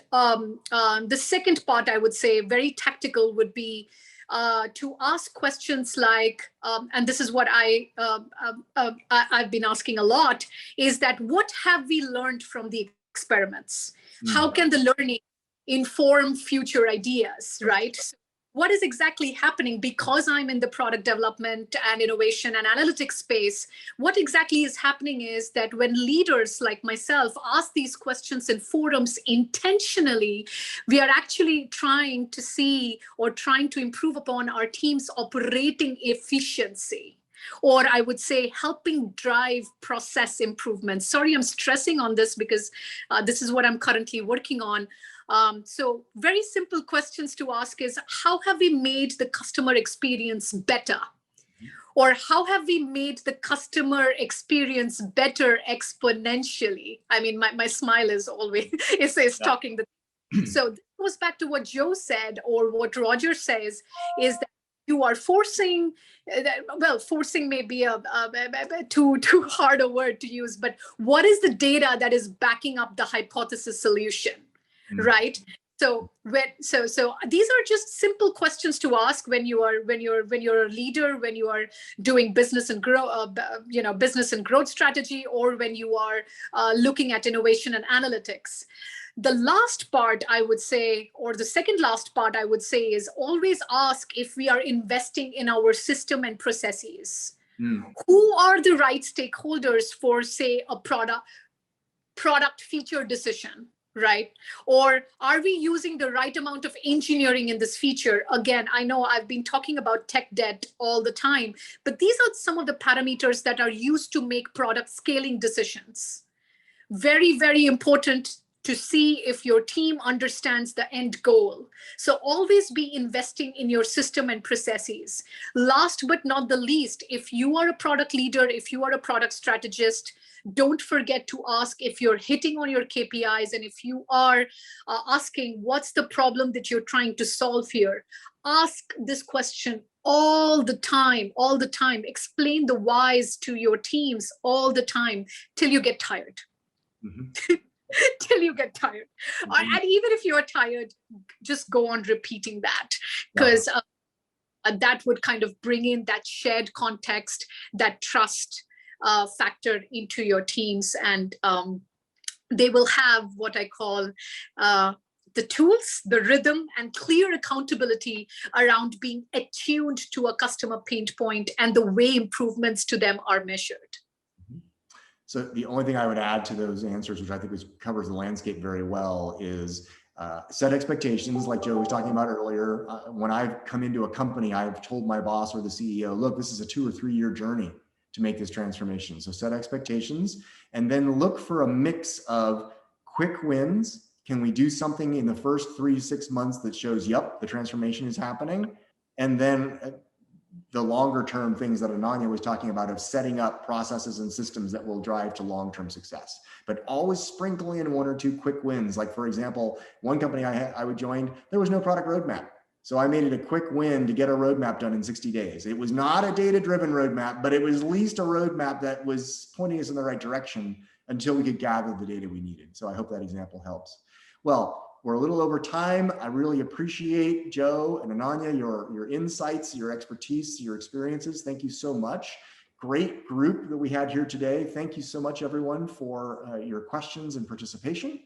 part, I would say, very tactical, would be to ask questions like, and this is what I've been asking a lot, is that what have we learned from the experiments? How can the learning inform future ideas, right? So what is exactly happening? Because I'm in the product development and innovation and analytics space, what exactly is happening is that when leaders like myself ask these questions in forums intentionally, we are actually trying to see or trying to improve upon our team's operating efficiency, or I would say helping drive process improvements. Sorry, I'm stressing on this because this is what I'm currently working on. So very simple questions to ask is, how have we made the customer experience better? Or how have we made the customer experience better exponentially? I mean, my smile is always is talking. So this goes back to what Joe said, or what Roger says, is that you are forcing, forcing may be a too hard a word to use, but what is the data that is backing up the hypothesis solution? Right. So these are just simple questions to ask when you're a leader, when you are doing business and growth strategy, or when you are looking at innovation and analytics. The last part, I would say, or the second last part, I would say, is always ask if we are investing in our system and processes. Who are the right stakeholders for, say, a product feature decision? Right? Or are we using the right amount of engineering in this feature? Again, I know I've been talking about tech debt all the time, but these are some of the parameters that are used to make product scaling decisions. Very, very important to see if your team understands the end goal. So always be investing in your system and processes. Last but not the least, if you are a product leader, if you are a product strategist, don't forget to ask if you're hitting on your KPIs, and if you are asking what's the problem that you're trying to solve here. Ask this question all the time. Explain the whys to your teams all the time till you get tired. Till you get tired. And even if you're tired, just go on repeating that, because that would kind of bring in that shared context, that trust factor into your teams. And they will have what I call the tools, the rhythm, and clear accountability around being attuned to a customer pain point and the way improvements to them are measured. So the only thing I would add to those answers, which I think covers the landscape very well, is set expectations, like Joe was talking about earlier. When I've come into a company, I've told my boss or the CEO, look, this is a 2 or 3 year journey to make this transformation. So set expectations, and then look for a mix of quick wins. Can we do something in the first 3 to 6 months that shows, yep, the transformation is happening? And then the longer term things that Ananya was talking about of setting up processes and systems that will drive to long-term success, but always sprinkle in 1 or 2 quick wins. Like for example, one company I would join, there was no product roadmap. So I made it a quick win to get a roadmap done in 60 days. It was not a data-driven roadmap, but it was at least a roadmap that was pointing us in the right direction until we could gather the data we needed. So I hope that example helps. Well, we're a little over time. I really appreciate, Joe and Ananya, your insights, your expertise, your experiences. Thank you so much. Great group that we had here today. Thank you so much, everyone, for your questions and participation.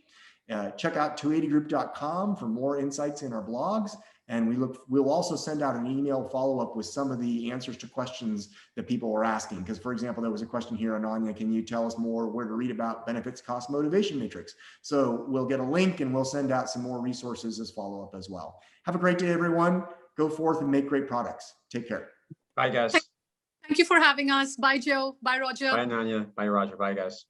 Check out 280group.com for more insights in our blogs. And we'll also send out an email follow-up with some of the answers to questions that people were asking. Because, for example, there was a question here, Ananya, can you tell us more where to read about benefits, cost, motivation matrix? So we'll get a link and we'll send out some more resources as follow-up as well. Have a great day, everyone. Go forth and make great products. Take care. Bye, guys. Thank you for having us. Bye, Joe. Bye, Roger. Bye, Nanya. Bye, Roger. Bye, guys.